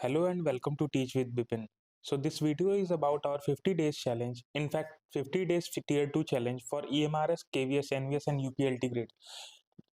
Hello and welcome to Teach with Bipin. So this video is about our 50 days challenge. In fact, 50 days tier 2 challenge for EMRS, KVS, NVS and UPLT grade.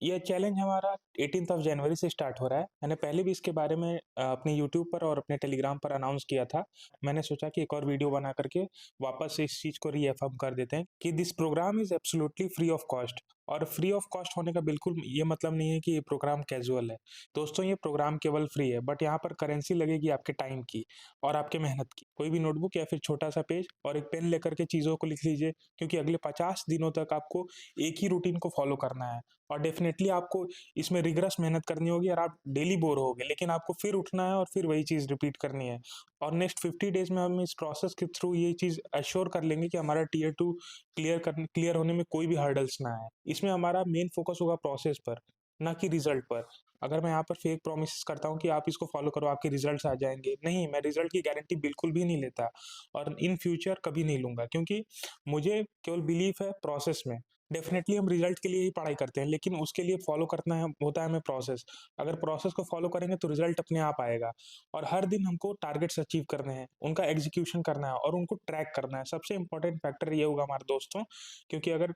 ये challenge हमारा 18th of January से start हो रहा है। मैंने पहले भी इसके बारे में अपने यूट्यूब पर और अपने टेलीग्राम पर अनाउंस किया था। मैंने सोचा कि एक और वीडियो बना करके वापस से इस चीज़ को रीअफर्म कर देते हैं कि this program is absolutely free of cost. और फ्री ऑफ कॉस्ट होने का बिल्कुल ये मतलब नहीं है कि ये प्रोग्राम कैजुअल है। दोस्तों, ये प्रोग्राम केवल फ्री है, बट यहाँ पर करेंसी लगेगी आपके टाइम की और आपके मेहनत की। कोई भी नोटबुक या फिर छोटा सा पेज और एक पेन लेकर के चीज़ों को लिख लीजिए, क्योंकि अगले 50 दिनों तक आपको एक ही रूटीन को फॉलो करना है। और डेफिनेटली आपको इसमें रिगरस मेहनत करनी होगी और आप डेली बोर होगे, लेकिन आपको फिर उठना है और फिर वही चीज़ रिपीट करनी है। और नेक्स्ट 50 डेज में हम इस प्रोसेस के थ्रू ये चीज़ एश्योर कर लेंगे कि हमारा टियर 2 क्लियर होने में कोई भी हर्डल्स ना आए। इसमें हमारा मेन फोकस होगा प्रोसेस पर, ना कि रिजल्ट पर। अगर मैं यहाँ पर फेक प्रोमिस करता हूँ कि आप इसको फॉलो करो आपके रिजल्ट्स आ जाएंगे, नहीं, मैं रिजल्ट की गारंटी बिल्कुल भी नहीं लेता और इन फ्यूचर कभी नहीं लूंगा, क्योंकि मुझे केवल बिलीफ है प्रोसेस में। डेफिनेटली हम रिजल्ट के लिए ही पढ़ाई करते हैं, लेकिन उसके लिए फॉलो करना है होता है हमें प्रोसेस। अगर प्रोसेस को फॉलो करेंगे तो रिजल्ट अपने आप आएगा। और हर दिन हमको टारगेट्स अचीव करने हैं, उनका एग्जीक्यूशन करना है और उनको ट्रैक करना है। सबसे इंपॉर्टेंट फैक्टर ये होगा हमारे दोस्तों, क्योंकि अगर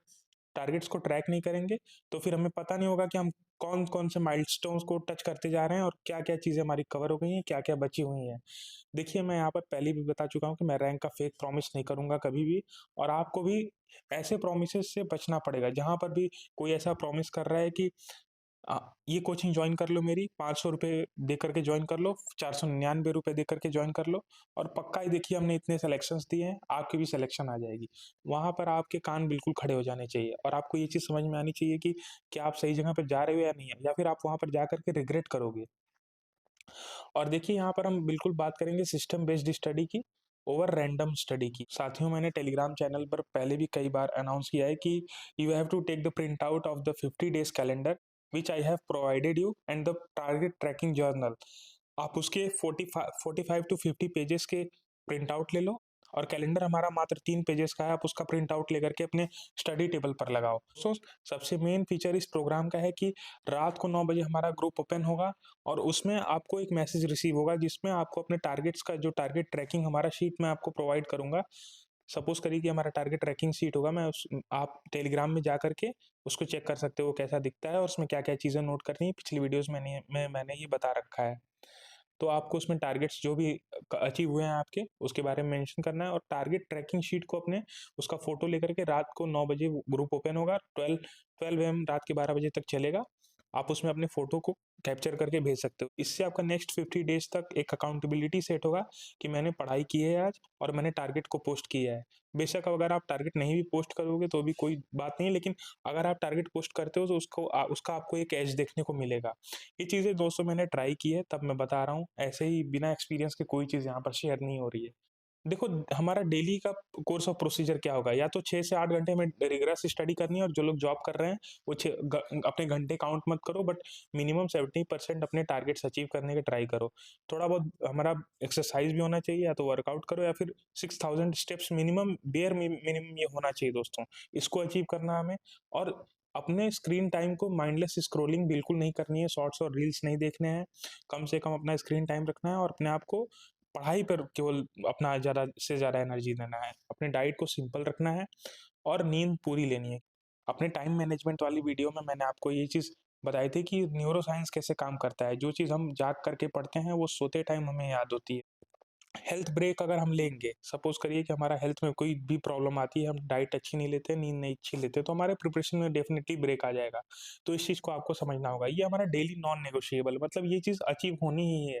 टारगेट्स को ट्रैक नहीं करेंगे तो फिर हमें पता नहीं होगा कि हम कौन कौन से माइलस्टोन्स को टच करते जा रहे हैं और क्या क्या चीज़ें हमारी कवर हो गई हैं, क्या क्या बची हुई हैं। देखिए, मैं यहाँ पर पहले भी बता चुका हूँ कि मैं रैंक का फेक प्रॉमिस नहीं करूंगा कभी भी। और आपको भी ऐसे प्रोमिस से बचना पड़ेगा। जहां पर भी कोई ऐसा प्रॉमिस कर रहा है कि ये कोचिंग ज्वाइन कर लो, मेरी 500 रुपये दे करके ज्वाइन कर लो, 499 रुपये दे करके ज्वाइन कर लो, और पक्का ही देखिए हमने इतने सिलेक्शंस दिए हैं, आपकी भी सिलेक्शन आ जाएगी। वहां पर आपके कान बिल्कुल खड़े हो जाने चाहिए और आपको ये चीज़ समझ में आनी चाहिए कि क्या आप सही जगह पर जा रहे हो या नहीं है, या फिर आप वहां पर जा करके रिग्रेट करोगे। और देखिए, यहाँ पर हम बिल्कुल बात करेंगे सिस्टम बेस्ड स्टडी की ओवर रैंडम स्टडी की। साथियों, मैंने टेलीग्राम चैनल पर पहले भी कई बार अनाउंस किया है कि you have to take the print out of the 50 days calendar which I have provided you and the target tracking journal. आप उसके 45 टू 50 पेजेस के प्रिंट आउट ले लो। और कैलेंडर हमारा मात्र 3 पेजेस का है, आप उसका प्रिंट आउट लेकर के अपने स्टडी टेबल पर लगाओ। सो सबसे मेन फीचर इस प्रोग्राम का है कि रात को 9 बजे हमारा ग्रुप ओपन होगा और उसमें आपको एक मैसेज रिसीव होगा जिसमें आपको अपने टारगेट्स का जो टारगेट ट्रैकिंग हमारा शीट में आपको प्रोवाइड करूंगा। सपोज करिए कि हमारा टारगेट ट्रैकिंग शीट होगा, मैं उस आप टेलीग्राम में जा करके उसको चेक कर सकते हो कैसा दिखता है और उसमें क्या क्या चीज़ें नोट करनी है। पिछली वीडियोस में मैंने ये बता रखा है। तो आपको उसमें टारगेट्स जो भी अचीव हुए हैं आपके, उसके बारे में मेंशन करना है और टारगेट ट्रैकिंग शीट को अपने उसका फोटो लेकर के रात को 9 बजे ग्रुप ओपन होगा, 12 एम रात के 12 बजे तक चलेगा। आप उसमें अपने फोटो को कैप्चर करके भेज सकते हो। इससे आपका नेक्स्ट 50 डेज तक एक अकाउंटेबिलिटी सेट होगा कि मैंने पढ़ाई की है आज और मैंने टारगेट को पोस्ट किया है। बेशक अगर आप टारगेट नहीं भी पोस्ट करोगे तो भी कोई बात नहीं है, लेकिन अगर आप टारगेट पोस्ट करते हो तो उसका आपको एक एज देखने को मिलेगा। ये चीज़ें दोस्तों मैंने ट्राई की है, तब मैं बता रहा हूँ। ऐसे ही बिना एक्सपीरियंस के कोई चीज़ यहाँ पर शेयर नहीं हो रही है। देखो, हमारा डेली का कोर्स ऑफ प्रोसीजर क्या होगा, या तो 6 से 8 घंटे में रिगरस स्टडी करनी है। और जो लोग जॉब कर रहे हैं वो अपने घंटे काउंट मत करो, बट मिनिमम 70% अपने टारगेट्स अचीव करने के ट्राई करो। थोड़ा बहुत हमारा एक्सरसाइज भी होना चाहिए, या तो वर्कआउट करो या फिर 6000 स्टेप्स मिनिमम, बेयर मिनिमम ये होना चाहिए दोस्तों। इसको अचीव करना है हमें। और अपने स्क्रीन टाइम को माइंडलेस स्क्रोलिंग बिल्कुल नहीं करनी है, शॉर्ट्स और रील्स नहीं देखने हैं। कम से कम अपना स्क्रीन टाइम रखना है और अपने आप को पढ़ाई पर केवल अपना ज़्यादा से ज़्यादा एनर्जी देना है। अपने डाइट को सिंपल रखना है और नींद पूरी लेनी है। अपने टाइम मैनेजमेंट वाली वीडियो में मैंने आपको ये चीज़ बताई थी कि न्यूरो साइंस कैसे काम करता है। जो चीज़ हम जाग करके पढ़ते हैं वो सोते टाइम हमें याद होती है। हेल्थ ब्रेक अगर हम लेंगे, सपोज करिए कि हमारा हेल्थ में कोई भी प्रॉब्लम आती है, हम डाइट अच्छी नहीं लेते, नींद नहीं अच्छी लेते, तो हमारे प्रिपरेशन में डेफिनेटली ब्रेक आ जाएगा। तो इस चीज़ को आपको समझना होगा। ये हमारा डेली नॉन नेगोशिएबल, मतलब ये चीज़ अचीव होनी ही है।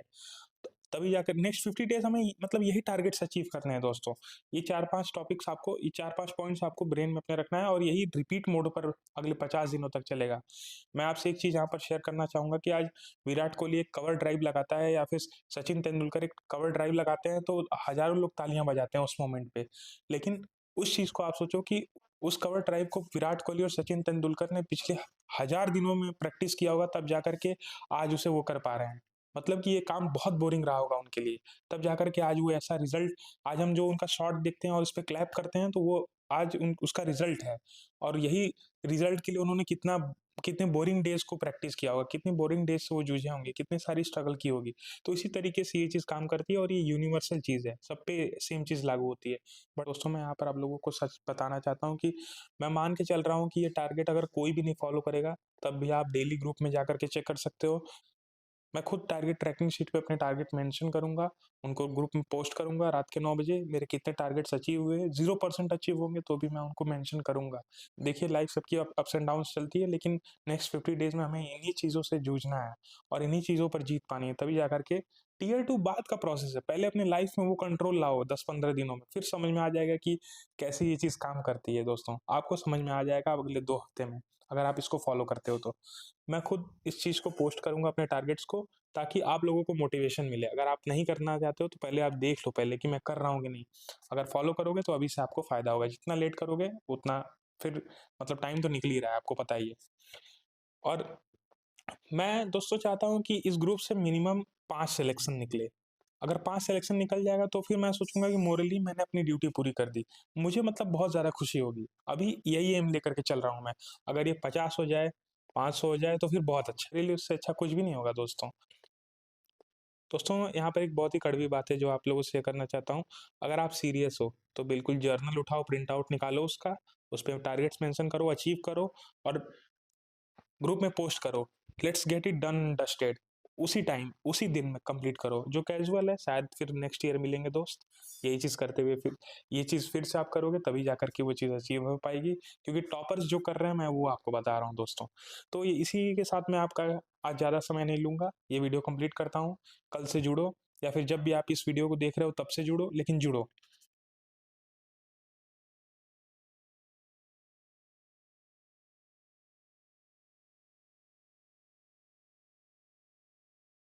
तभी जाकर नेक्स्ट 50 डेज हमें मतलब यही टारगेट्स अचीव करने हैं दोस्तों। ये 4-5 टॉपिक्स आपको, ये 4-5 पॉइंट्स आपको ब्रेन में अपने रखना है और यही रिपीट मोड पर अगले 50 दिनों तक चलेगा। मैं आपसे एक चीज़ यहाँ पर शेयर करना चाहूँगा कि आज विराट कोहली एक कवर ड्राइव लगाता है या फिर सचिन तेंदुलकर एक कवर ड्राइव लगाते हैं तो हज़ारों लोग तालियाँ बजाते हैं उस मोमेंट पे। लेकिन उस चीज़ को आप सोचो कि उस कवर ड्राइव को विराट कोहली और सचिन तेंदुलकर ने पिछले 1000 दिनों में प्रैक्टिस किया होगा, तब जाकर के आज उसे वो कर पा रहे हैं। मतलब कि ये काम बहुत बोरिंग रहा होगा उनके लिए, तब जाकर के आज वो ऐसा रिजल्ट, आज हम जो उनका शॉट देखते हैं और उस पे क्लैप करते हैं तो वो आज उसका रिजल्ट है। और यही रिजल्ट के लिए उन्होंने कितना कितने बोरिंग डेज़ को प्रैक्टिस किया होगा, कितनी बोरिंग डेज़ से वो जूझे होंगे, कितनी सारी स्ट्रगल की होगी। तो इसी तरीके से ये चीज़ काम करती है और ये यूनिवर्सल चीज़ है, सब पे सेम चीज़ लागू होती है। बट दोस्तों मैं यहाँ पर आप लोगों को सच बताना चाहता हूँ कि मैं मान के चल रहा हूँ कि ये टारगेट अगर कोई भी नहीं फॉलो करेगा, तब भी आप डेली ग्रुप में जाकर के चेक कर सकते हो। मैं खुद टारगेट ट्रैकिंग शीट पे अपने टारगेट मेंशन करूँगा, उनको ग्रुप में पोस्ट करूँगा रात के 9 बजे मेरे कितने टारगेट्स अचीव हुए, 0% अचीव होंगे तो भी मैं उनको मेंशन करूँगा। देखिए लाइफ सबकी अप्स एंड डाउन्स चलती है, लेकिन नेक्स्ट 50 डेज़ में हमें इन्हीं चीज़ों से जूझना है और इन्हीं चीज़ों पर जीत पानी है, तभी जाकर के टियर 2 बाद का प्रोसेस है। पहले अपनी लाइफ में वो कंट्रोल लाओ 10-15 दिनों में, फिर समझ में आ जाएगा कि कैसे ये चीज़ काम करती है दोस्तों। आपको समझ में आ जाएगा अब अगले 2 हफ्ते में, अगर आप इसको फॉलो करते हो तो। मैं खुद इस चीज़ को पोस्ट करूँगा अपने टारगेट्स को, ताकि आप लोगों को मोटिवेशन मिले। अगर आप नहीं करना चाहते हो तो पहले आप देख लो पहले कि मैं कर रहा हूँ कि नहीं। अगर फॉलो करोगे तो अभी से आपको फ़ायदा होगा, जितना लेट करोगे उतना फिर मतलब टाइम तो निकल ही रहा है, आपको पता ही है। और मैं दोस्तों चाहता हूँ कि इस ग्रुप से मिनिमम 5 सिलेक्शन निकले। अगर 5 सिलेक्शन निकल जाएगा तो फिर मैं सोचूँगा कि मोरली मैंने अपनी ड्यूटी पूरी कर दी। मुझे मतलब बहुत ज़्यादा खुशी होगी। अभी यही एम लेकर के चल रहा हूँ मैं। अगर ये 50 हो जाए, 500 हो जाए तो फिर बहुत अच्छा। मेरे लिए उससे अच्छा कुछ भी नहीं होगा दोस्तों। दोस्तों यहाँ पर एक बहुत ही कड़वी बात है जो आप लोगों से शेयर करना चाहता हूँ। अगर आप सीरियस हो तो बिल्कुल जर्नल उठाओ, प्रिंट आउट निकालो उसका, उसपे टारगेट्स मेंशन करो, अचीव करो और ग्रुप में पोस्ट करो, let's get it done dusted. उसी टाइम, उसी दिन में कंप्लीट करो। जो कैजुअल है शायद फिर नेक्स्ट ईयर मिलेंगे दोस्त। यही चीज़ करते हुए फिर ये चीज़ फिर से आप करोगे तभी जाकर के वो चीज़ अचीव हो पाएगी, क्योंकि टॉपर्स जो कर रहे हैं मैं वो आपको बता रहा हूँ दोस्तों। तो ये इसी के साथ मैं आपका आज ज़्यादा समय नहीं लूँगा, ये वीडियो कंप्लीट करता हूँ। कल से जुड़ो या फिर जब भी आप इस वीडियो को देख रहे हो तब से जुड़ो, लेकिन जुड़ो।